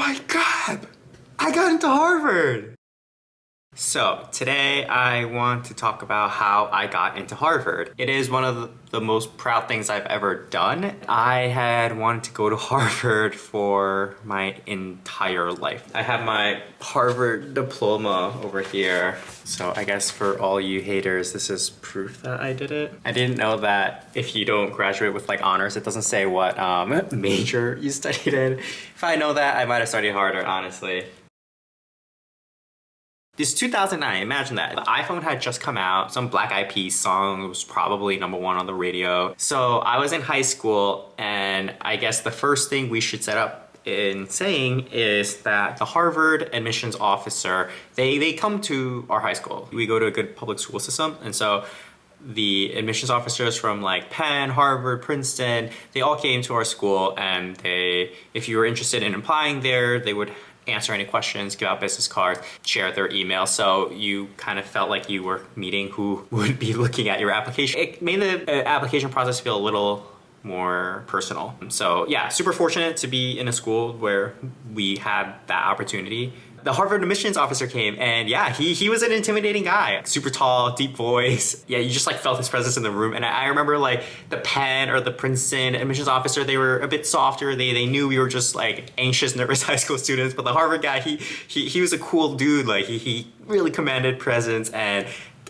my God, I got into Harvard. So today I want to talk about how I got into Harvard. It is one of the most proud things I've ever done. I had wanted to go to Harvard for my entire life. I have my Harvard diploma over here. So I guess for all you haters, this is proof that I did it. I didn't know that if you don't graduate with like honors, it doesn't say what major you studied in. If I know that, I might have studied harder, honestly. This 2009, imagine that. The iPhone had just come out, some Black Eyed Peas song was probably #1 on the radio. So I was in high school, and I guess the first thing we should set up in saying is that the Harvard admissions officer, they come to our high school. We go to a good public school system, and so the admissions officers from like Penn, Harvard, Princeton, they all came to our school, and if you were interested in applying there, they would answer any questions, give out business cards, share their email. So you kind of felt like you were meeting who would be looking at your application. It made the application process feel a little more personal. So yeah, super fortunate to be in a school where we had that opportunity. The Harvard admissions officer came, and yeah, he was an intimidating guy. Super tall, deep voice. Yeah, you just like felt his presence in the room. And I remember like the Penn or the Princeton admissions officer, they were a bit softer. They knew we were just like anxious, nervous high school students. But the Harvard guy, he was a cool dude. Like he really commanded presence and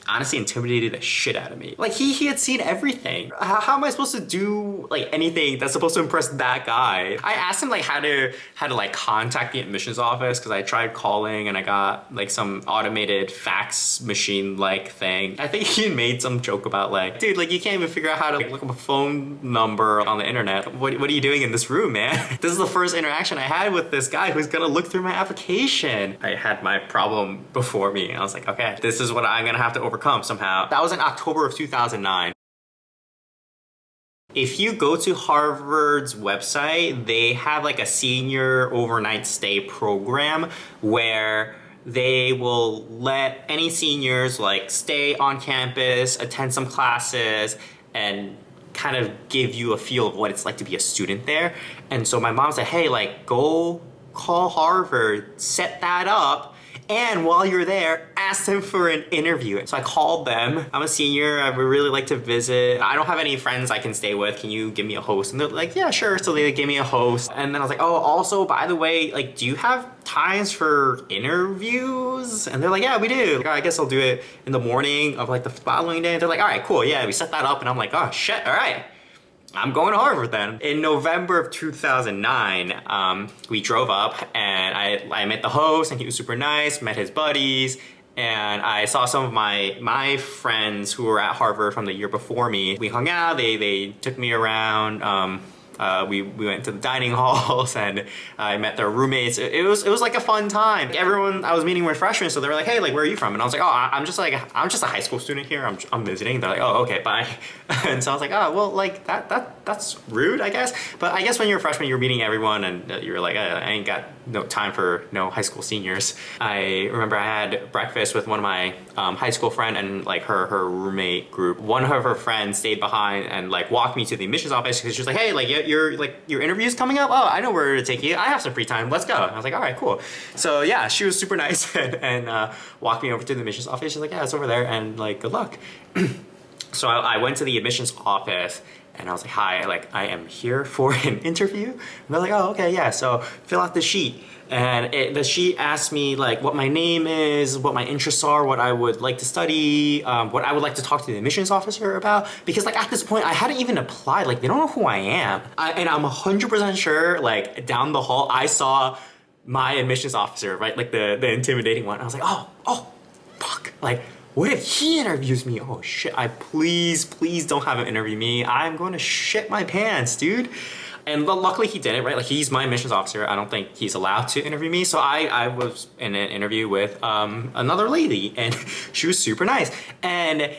honestly intimidated the shit out of me. Like he had seen everything. How am I supposed to do like anything that's supposed to impress that guy? I asked him like how to like contact the admissions office, because I tried calling and I got like some automated fax machine like thing. I think he made some joke about like, dude, like you can't even figure out how to like, look up a phone number on the internet. What are you doing in this room, man? This is the first interaction I had with this guy who's gonna look through my application. I had my problem before me. I was like, okay, this is what I'm gonna have to overcome somehow. That was in October of 2009. If you go to Harvard's website, they have like a senior overnight stay program where they will let any seniors like stay on campus, attend some classes, and kind of give you a feel of what it's like to be a student there. And so my mom said, hey, like go call Harvard, set that up, and while you're there, ask them for an interview. So I called them. I'm a senior, I would really like to visit. I don't have any friends I can stay with. Can you give me a host? And they're like, yeah, sure. So they gave me a host. And then I was like, oh, also, by the way, like, do you have times for interviews? And they're like, yeah, we do. Like, oh, I guess I'll do it in the morning of like the following day. And they're like, all right, cool. Yeah, we set that up. And I'm like, oh shit, all right. I'm going to Harvard then. In November of 2009, we drove up and I met the host and he was super nice, met his buddies, and I saw some of my friends who were at Harvard from the year before me. We hung out, they took me around. We went to the dining halls and I met their roommates. It was like a fun time. Everyone I was meeting were freshmen, so they were like, hey, like where are you from? And I was like, oh, I'm just a high school student here. I'm visiting. They're like, oh, okay, bye. And so I was like, oh, well, like that's rude, I guess. But I guess when you're a freshman, you're meeting everyone, and you're like, I ain't got no time for no high school seniors. I remember I had breakfast with one of my high school friend and like her roommate group. One of her friends stayed behind and like walked me to the admissions office because she was like, hey, like your interview's coming up. Oh, I know where to take you. I have some free time. Let's go. And I was like, all right, cool. So yeah, she was super nice and walked me over to the admissions office. She's like, yeah, it's over there, and like, good luck. So I went to the admissions office and I was like, hi, like I am here for an interview. And they're like, oh, okay, yeah. So fill out the sheet. And the sheet asked me like what my name is, what my interests are, what I would like to study, what I would like to talk to the admissions officer about. Because like at this point, I hadn't even applied. Like they don't know who I am. And I'm 100% sure like down the hall, I saw my admissions officer, right? Like the intimidating one. I was like, oh, fuck. Like, what if he interviews me? Oh shit, please don't have him interview me. I'm going to shit my pants, dude. And luckily he didn't, right? Like he's my admissions officer. I don't think he's allowed to interview me. So I was in an interview with another lady, and she was super nice. And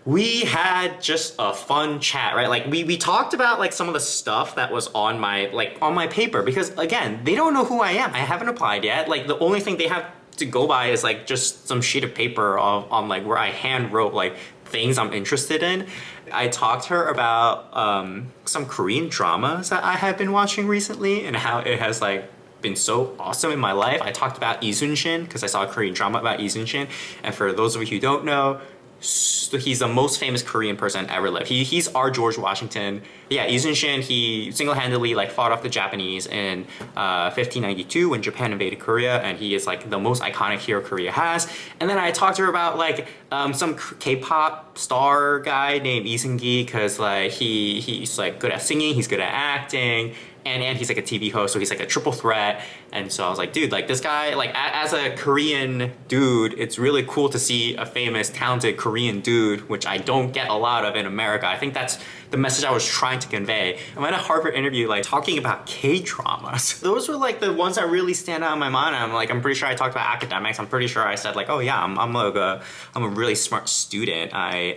we had just a fun chat, right? Like we talked about like some of the stuff that was on my paper, because again, they don't know who I am. I haven't applied yet. Like the only thing they have to go by is like just some sheet of paper on like where I hand wrote like things I'm interested in. I talked to her about some Korean dramas that I have been watching recently and how it has like been so awesome in my life. I talked about Lee Shin because I saw a Korean drama about Lee Shin, and for those of you who don't know, he's the most famous Korean person ever lived. He's our George Washington. Yeah, Lee Shin, he single-handedly like fought off the Japanese in 1592 when Japan invaded Korea, and he is like the most iconic hero Korea has. And then I talked to her about like some K-pop star guy named Lee Seung-gi, because like he's like good at singing, he's good at acting, and he's like a TV host, so he's like a triple threat. And so I was like, dude, like this guy, like as a Korean dude, it's really cool to see a famous, talented Korean dude, which I don't get a lot of in America. I think that's the message I was trying to convey. I'm at a Harvard interview, like talking about K-dramas. Those were like the ones that really stand out in my mind. I'm pretty sure I talked about academics. I'm pretty sure I said like, oh yeah, I'm a really smart student. I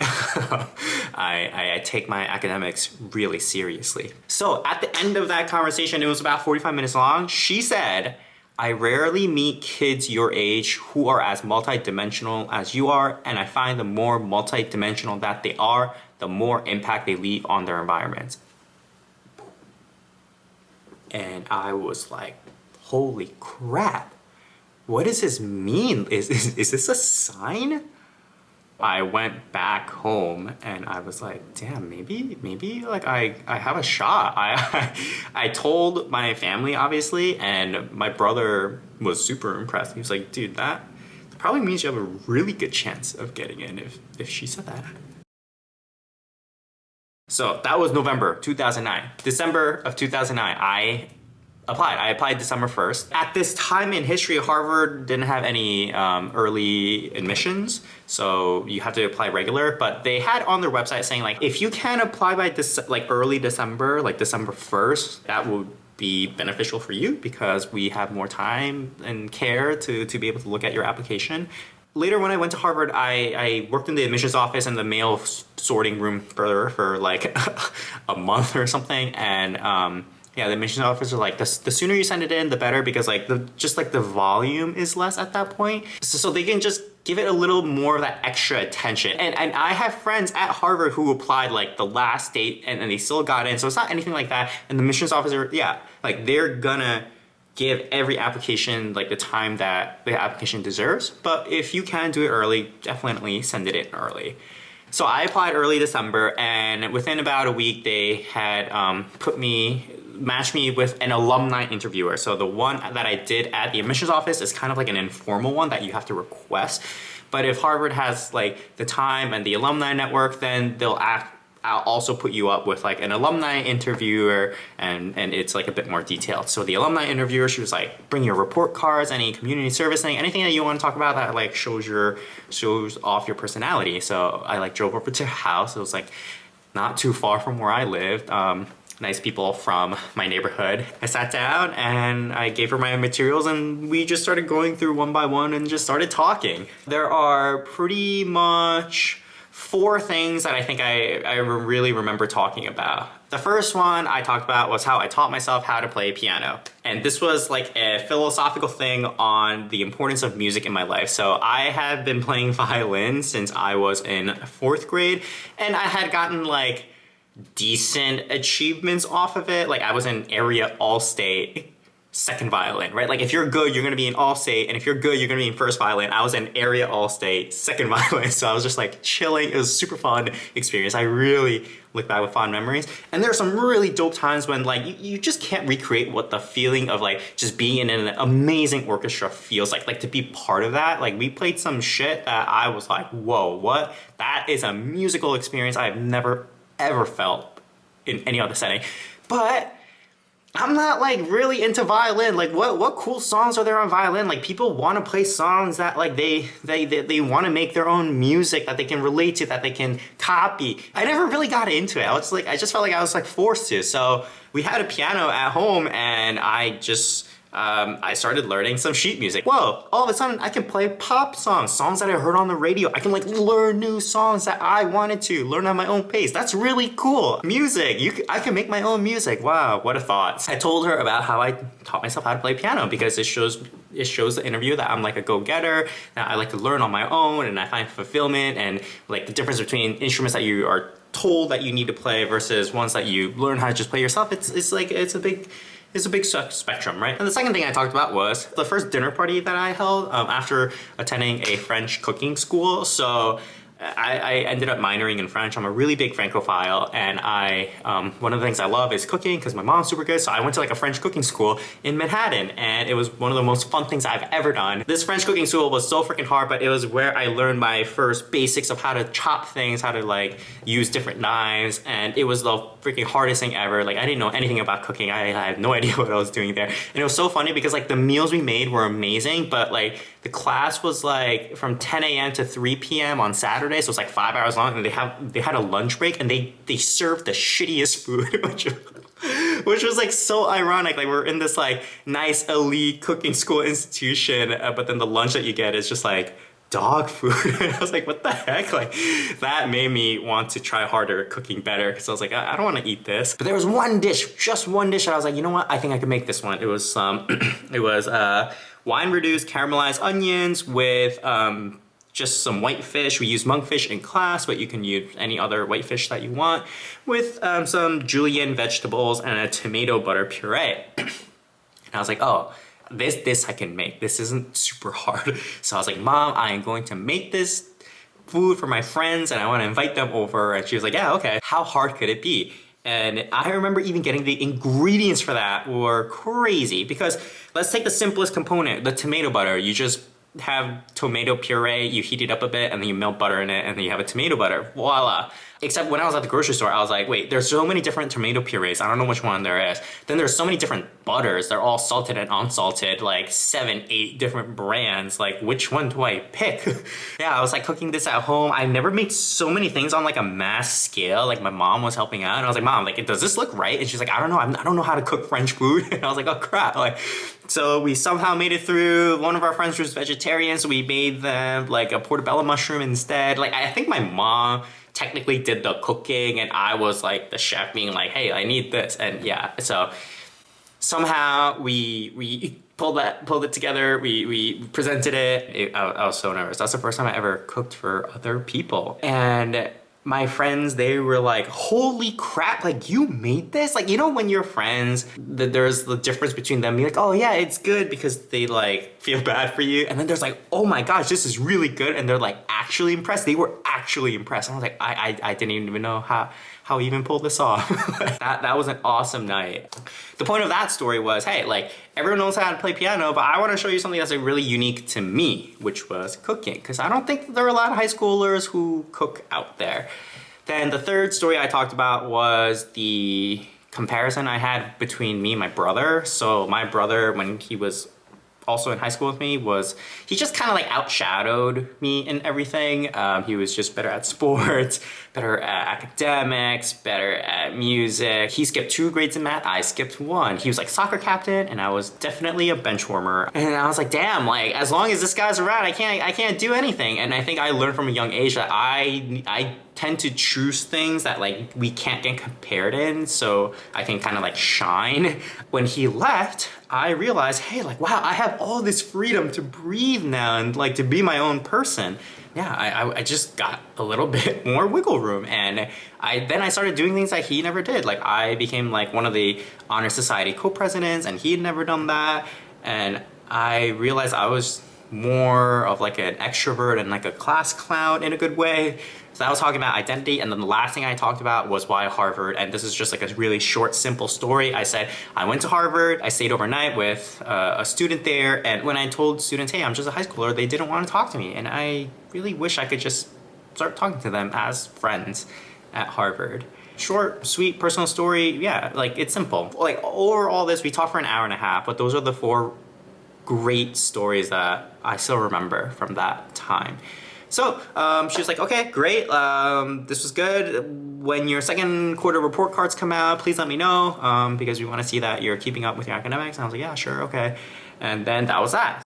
take my academics really seriously. So at the end of that conversation, it was about 45 minutes long. She said, I rarely meet kids your age who are as multidimensional as you are, and I find the more multidimensional that they are, the more impact they leave on their environments. And I was like, holy crap, what does this mean? Is this a sign? I went back home and I was like, damn, maybe like I have a shot. I told my family, obviously, and my brother was super impressed. He was like, dude, that probably means you have a really good chance of getting in if she said that. So that was November 2009. December of 2009, I applied December 1st. At this time in history, Harvard didn't have any early admissions, so you had to apply regular, but they had on their website saying like, if you can apply by early December, like December 1st, that would be beneficial for you because we have more time and care to be able to look at your application. Later, when I went to Harvard, I worked in the admissions office and the mail sorting room for like a month or something, and yeah, the admissions officers are like, the sooner you send it in, the better, because like the volume is less at that point. So they can just give it a little more of that extra attention. And I have friends at Harvard who applied like the last date and they still got in. So it's not anything like that. And the admissions officer, yeah, like they're gonna give every application like the time that the application deserves. But if you can do it early, definitely send it in early. So I applied early December, and within about a week, they had matched me with an alumni interviewer. So the one that I did at the admissions office is kind of like an informal one that you have to request. But if Harvard has like the time and the alumni network, then I'll also put you up with like an alumni interviewer, and it's like a bit more detailed. So the alumni interviewer, she was like, bring your report cards, any community service thing, anything that you want to talk about that like shows off your personality. So I like drove over to her house. It was like not too far from where I lived. Nice people from my neighborhood. I sat down and I gave her my materials, and we just started going through one by one and just started talking. There are pretty much 4 things that I think I really remember talking about. The first one I talked about was how I taught myself how to play piano. And this was like a philosophical thing on the importance of music in my life. So I have been playing violin since I was in 4th grade, and I had gotten like decent achievements off of it. Like I was in area all-state 2nd violin, right? Like if you're good, you're gonna be in all-state, and if you're good, you're gonna be in 1st violin. I was in area all-state 2nd violin, so I was just like chilling. It was a super fun experience. I really look back with fond memories. And there are some really dope times when like you just can't recreate what the feeling of like just being in an amazing orchestra feels like. Like to be part of that, like we played some shit that I was like, whoa, what? That is a musical experience I have never ever felt in any other setting. But I'm not like really into violin. Like what cool songs are there on violin? Like people want to play songs that like they want to make their own music that they can relate to, that they can copy. I never really got into it. I just felt like I was like forced to. So we had a piano at home, and I started learning some sheet music. Whoa, all of a sudden I can play pop songs that I heard on the radio. I can like learn new songs that I wanted to learn at my own pace. That's really cool. Music, I can make my own music. Wow, what a thought. I told her about how I taught myself how to play piano because it shows the interview that I'm like a go-getter, that I like to learn on my own, and I find fulfillment, and like the difference between instruments that you are told that you need to play versus ones that you learn how to just play yourself. It's it's a big spectrum, right? And the second thing I talked about was the first dinner party that I held after attending a French cooking school. So I ended up minoring in French. I'm a really big Francophile, and one of the things I love is cooking because my mom's super good. So I went to like a French cooking school in Manhattan, and it was one of the most fun things I've ever done. This French cooking school was so freaking hard, but it was where I learned my first basics of how to chop things, how to like use different knives, and it was the freaking hardest thing ever. Like I didn't know anything about cooking. I had no idea what I was doing there. And it was so funny because like the meals we made were amazing, but like the class was like from 10 a.m. to 3 p.m. on Saturday, so it's like 5 hours long, and they had a lunch break, and they served the shittiest food, which was like so ironic. Like we're in this like nice elite cooking school institution, but then the lunch that you get is just like dog food. And I was like, what the heck? Like that made me want to try harder at cooking better, because I was like, I don't want to eat this. But there was one dish, just one dish, and I was like, you know what? I think I can make this one. It was wine reduced caramelized onions with just some whitefish. We used monkfish in class, but you can use any other whitefish that you want, with some julienne vegetables and a tomato butter puree. And I was like, oh, this I can make. This isn't super hard. So I was like, Mom, I am going to make this food for my friends, and I want to invite them over. And she was like, yeah, okay. How hard could it be? And I remember even getting the ingredients for that were crazy, because let's take the simplest component, the tomato butter. You just have tomato puree, you heat it up a bit, and then you melt butter in it, and then you have a tomato butter. Voila. Except when I was at the grocery store, I was like, wait, there's so many different tomato purees. I don't know which one there is. Then there's so many different butters. They're all salted and unsalted, like 7, 8 different brands. Like, which one do I pick? Yeah, I was like cooking this at home. I never made so many things on like a mass scale. Like my mom was helping out, and I was like, Mom, like, does this look right? And she's like, I don't know. I don't know how to cook French food. And I was like, oh crap. Like, so we somehow made it through. One of our friends was vegetarian, so we made them like a portobello mushroom instead. Like, I think my mom technically did the cooking, and I was like the chef being like, hey, I need this. And yeah, so somehow we pulled it together. We presented it. I was so nervous. That's the first time I ever cooked for other people. And my friends, they were like, holy crap, like you made this? Like, you know, when your friends, there's the difference between them being like, oh yeah, it's good, because they like feel bad for you. And then there's like, oh my gosh, this is really good. And they're like actually impressed. They were actually impressed. And I was like, I didn't even know how we even pulled this off. That was an awesome night. The point of that story was, hey, like everyone knows how to play piano, but I want to show you something that's like really unique to me, which was cooking, because I don't think there are a lot of high schoolers who cook out there. Then the third story I talked about was the comparison I had between me and my brother. So my brother, when he was also in high school with me, he just kind of like outshadowed me in everything. He was just better at sports, better at academics, better at music. He skipped 2 grades in math, I skipped 1. He was like soccer captain, and I was definitely a bench warmer. And I was like, damn, like as long as this guy's around, I can't do anything. And I think I learned from a young age that I tend to choose things that like we can't get compared in, so I can kind of like shine. When he left, I realized, hey, like wow, I have all this freedom to breathe now and like to be my own person. Yeah, I just got a little bit more wiggle room, and then I started doing things that he never did. Like I became like one of the Honor Society co-presidents, and he had never done that. And I realized I was more of like an extrovert and like a class clown in a good way. So I was talking about identity, and then the last thing I talked about was why Harvard, and this is just like a really short, simple story. I said, I went to Harvard, I stayed overnight with a student there, and when I told students, hey, I'm just a high schooler, they didn't want to talk to me, and I really wish I could just start talking to them as friends at Harvard. Short, sweet, personal story, yeah, like it's simple. Like over all this, we talked for an hour and a half, but those are the 4 great stories that I still remember from that time. So she was like, okay, great, this was good. When your second quarter report cards come out, please let me know, because we want to see that you're keeping up with your academics. And I was like, yeah, sure, okay. And then that was that.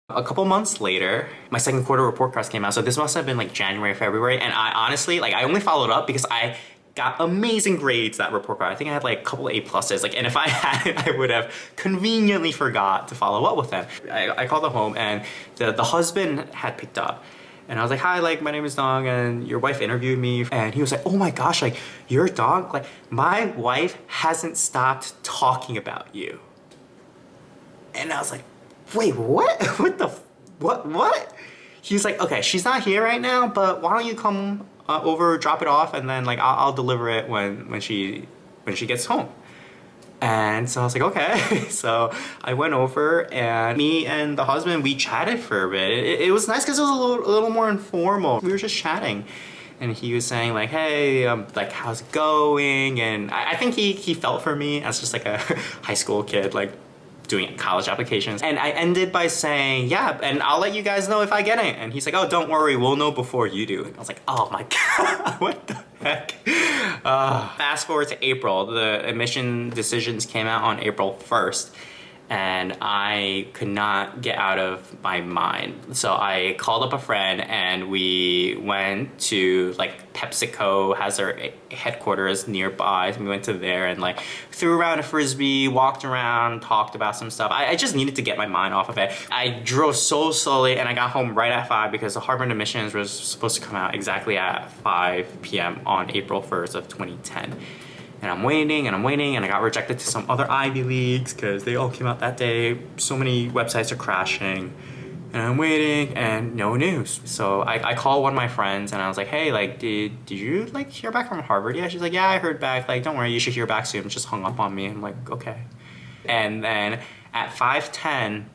A couple months later, my second quarter report cards came out. So this must have been like January, February. And I honestly, like I only followed up because I got amazing grades that report card. I think I had like a couple A+. Like, and if I had, I would have conveniently forgot to follow up with them. I called them home, and the husband had picked up. And I was like, hi, like, my name is Dong, and your wife interviewed me. And he was like, oh my gosh, like, you're Dong? Like, my wife hasn't stopped talking about you. And I was like, wait, what? What? He was like, okay, she's not here right now, but why don't you come over, drop it off, and then like I'll deliver it when she gets home. And so I was like, okay. So I went over, and me and the husband, we chatted for a bit. It was nice because it was a little more informal. We were just chatting. And he was saying like, hey, like, how's it going? And I think he felt for me as just like a high school kid, like doing college applications. And I ended by saying, yeah, and I'll let you guys know if I get it. And he's like, oh, don't worry, we'll know before you do. And I was like, oh my God, what the heck? Fast forward to April, the admission decisions came out on April 1st. And I could not get out of my mind. So I called up a friend and we went to, like, PepsiCo has their headquarters nearby. So we went to there and like threw around a Frisbee, walked around, talked about some stuff. I just needed to get my mind off of it. I drove so slowly and I got home right at 5 because the Harvard admissions was supposed to come out exactly at 5 p.m. on April 1st of 2010. And I'm waiting and I'm waiting, and I got rejected to some other Ivy Leagues because they all came out that day. So many websites are crashing. And I'm waiting and no news. So I called one of my friends and I was like, hey, like, did you like hear back from Harvard yet? She's like, yeah, I heard back. Like, don't worry, you should hear back soon. Just hung up on me. I'm like, okay. And then at 5:10,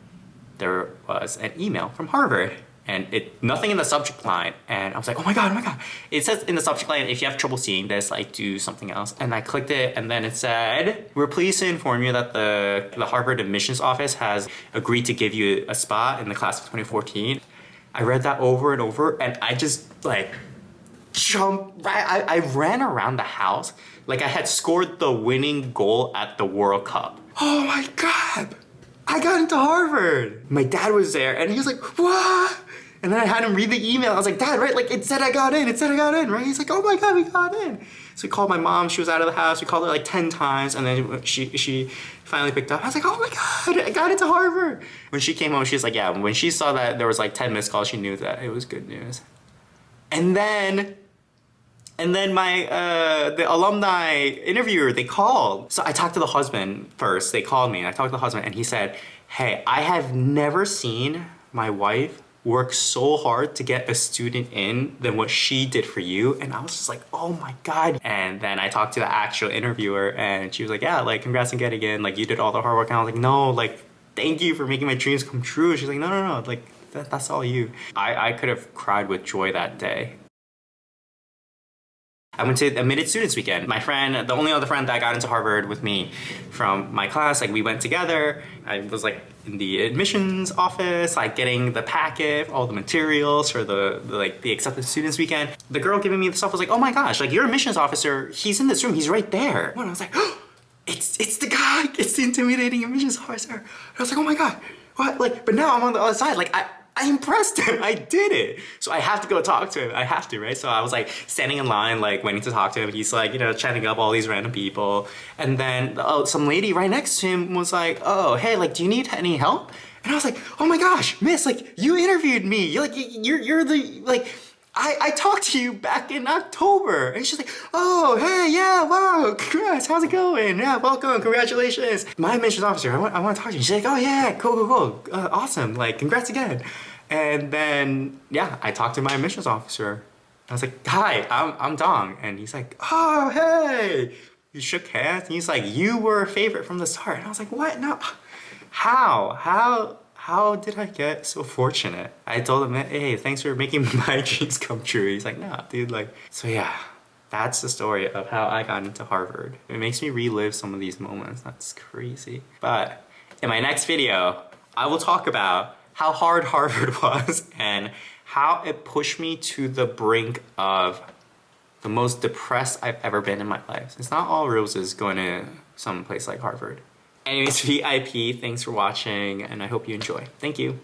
there was an email from Harvard. And nothing in the subject line. And I was like, oh my God. It says in the subject line, if you have trouble seeing this, like, do something else. And I clicked it, and then it said, we're pleased to inform you that the Harvard admissions office has agreed to give you a spot in the class of 2014. I read that over and over, and I just like jumped, I ran around the house like I had scored the winning goal at the World Cup. Oh my God. I got into Harvard. My dad was there and he was like, what? And then I had him read the email. I was like, Dad, right? Like, it said I got in, right? He's like, oh my God, we got in. So we called my mom, she was out of the house. We called her like 10 times and then she finally picked up. I was like, oh my God, I got into Harvard. When she came home, she was like, yeah, when she saw that there was like 10 missed calls, she knew that it was good news. And then the alumni interviewer, they called. So I talked to the husband first. They called me and I talked to the husband and he said, hey, I have never seen my wife work so hard to get a student in than what she did for you. And I was just like, oh my God. And then I talked to the actual interviewer and she was like, yeah, like, congrats on getting in. Like, you did all the hard work. And I was like, no, like, thank you for making my dreams come true. She's like, no, like, that's all you. I could have cried with joy that day. I went to admitted students weekend. My friend, the only other friend that got into Harvard with me from my class, like, we went together. I was like in the admissions office, like getting the packet, all the materials for the accepted students weekend. The girl giving me the stuff was like, oh my gosh, like, your admissions officer, he's in this room, he's right there. And I was like, oh, it's the guy, it's the intimidating admissions officer. And I was like, oh my God, what? Like, but now I'm on the other side, like, I impressed him, I did it. So I have to go talk to him, I have to, right? So I was like standing in line, like waiting to talk to him. He's like, you know, chatting up all these random people. And then some lady right next to him was like, oh, hey, like, do you need any help? And I was like, oh my gosh, miss, like, you interviewed me. You're the, like, I talked to you back in October. And she's like, oh, hey, yeah, wow, congrats, how's it going? Yeah, welcome, congratulations. My admissions officer, I want to talk to you. She's like, oh yeah, cool, awesome, like, congrats again. And then, yeah, I talked to my admissions officer. I was like, hi, I'm Dong. And he's like, oh, hey. We shook hands, and he's like, you were a favorite from the start. And I was like, what? No, how did I get so fortunate? I told him, hey, thanks for making my dreams come true. He's like, nah, dude, like, so yeah, that's the story of how I got into Harvard. It makes me relive some of these moments. That's crazy. But in my next video, I will talk about how hard Harvard was and how it pushed me to the brink of the most depressed I've ever been in my life. It's not all roses going to some place like Harvard. Anyways, VIP, thanks for watching, and I hope you enjoy. Thank you.